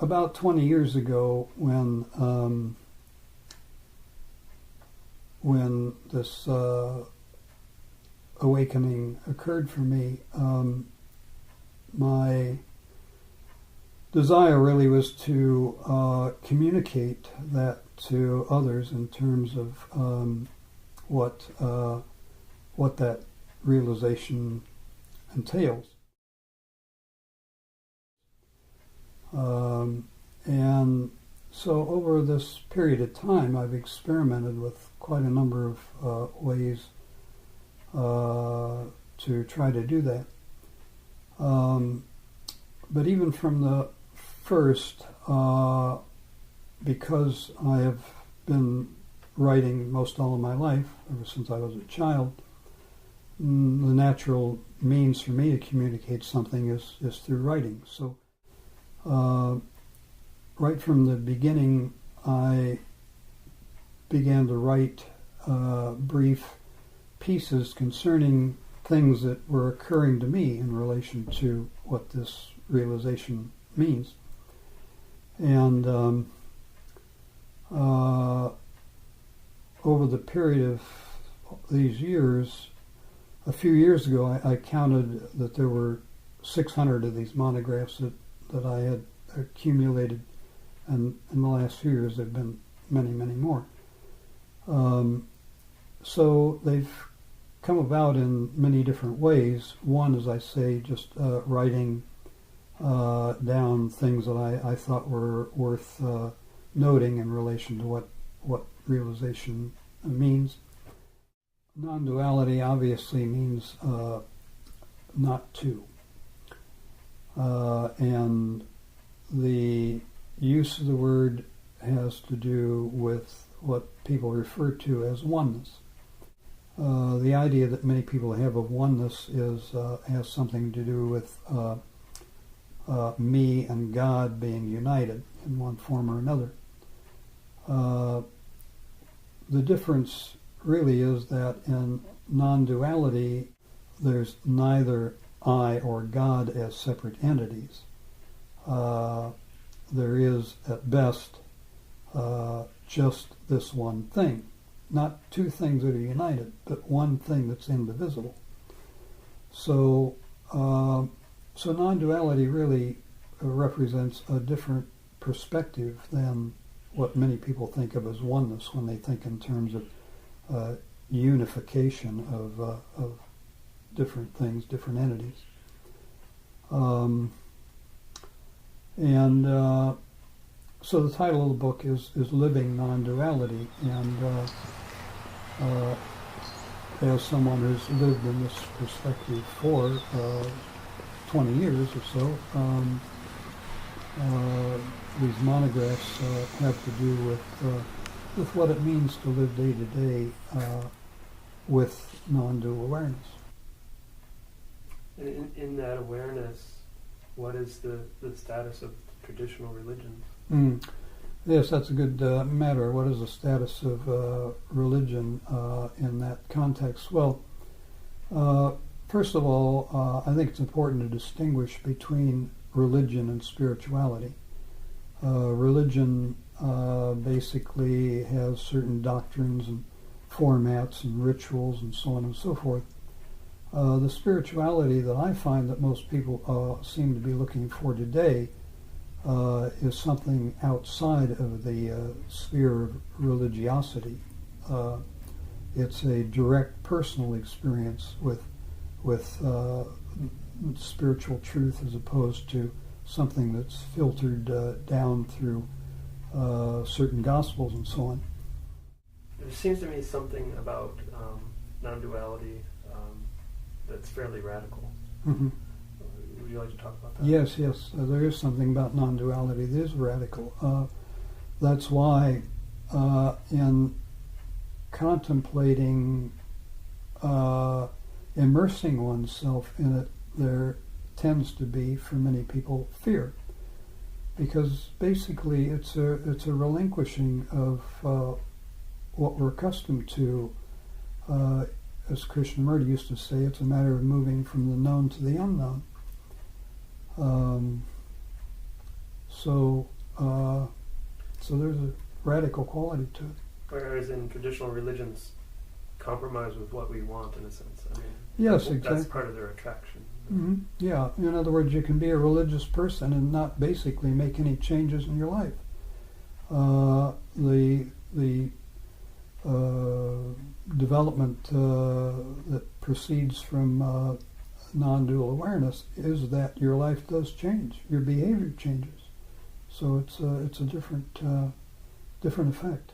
about 20 years ago, when this awakening occurred for me, my desire really was to communicate that to others in terms of what that realization entails. And so over this period of time, I've experimented with quite a number of ways to try to do that. But even from the first, because I have been writing most all of my life, ever since I was a child, the natural means for me to communicate something is through writing. So right from the beginning, I began to write brief pieces concerning things that were occurring to me in relation to what this realization means. And over the period of these years, a few years ago, I counted that there were 600 of these monographs that I had accumulated, and in the last few years there have been many, many more. So they've come about in many different ways. One, as I say, just writing down things that I thought were worth noting in relation to what realization means. Non-duality obviously means not two. And the use of the word has to do with what people refer to as oneness. The idea that many people have of oneness has something to do with me and God being united in one form or another. The difference really is that in non-duality, there's neither I or God as separate entities. There is, at best, just this one thing. Not two things that are united, but one thing that's indivisible. So non-duality really represents a different perspective than what many people think of as oneness when they think in terms of unification of different things, different entities. So the title of the book is Living Nonduality, and as someone who's lived in this perspective for 20 years or so, these monographs have to do with what it means to live day to day with non-dual awareness. In that awareness, what is the status of traditional religions? Yes, that's a good matter. What is the status of religion in that context? Well, first of all, I think it's important to distinguish between religion and spirituality. Religion basically has certain doctrines and formats and rituals and so on and so forth. The spirituality that I find that most people seem to be looking for today is something outside of the sphere of religiosity. It's a direct personal experience with spiritual truth as opposed to something that's filtered down through certain gospels and so on. There seems to me something about non-duality that's fairly radical. Mm-hmm. Would you like to talk about that? Yes. There is something about non-duality that is radical. That's why in contemplating immersing oneself in it, there tends to be, for many people, fear. Because basically it's a relinquishing of what we're accustomed to. As Krishnamurti used to say, it's a matter of moving from the known to the unknown. So, so there's a radical quality to it. Whereas in traditional religions, compromise with what we want, in a sense. I mean, Yes, that's exactly. part of their attraction. Mm-hmm. Yeah, in other words, you can be a religious person and not basically make any changes in your life. The development that proceeds from non-dual awareness is that your life does change, your behavior changes. So it's a different effect.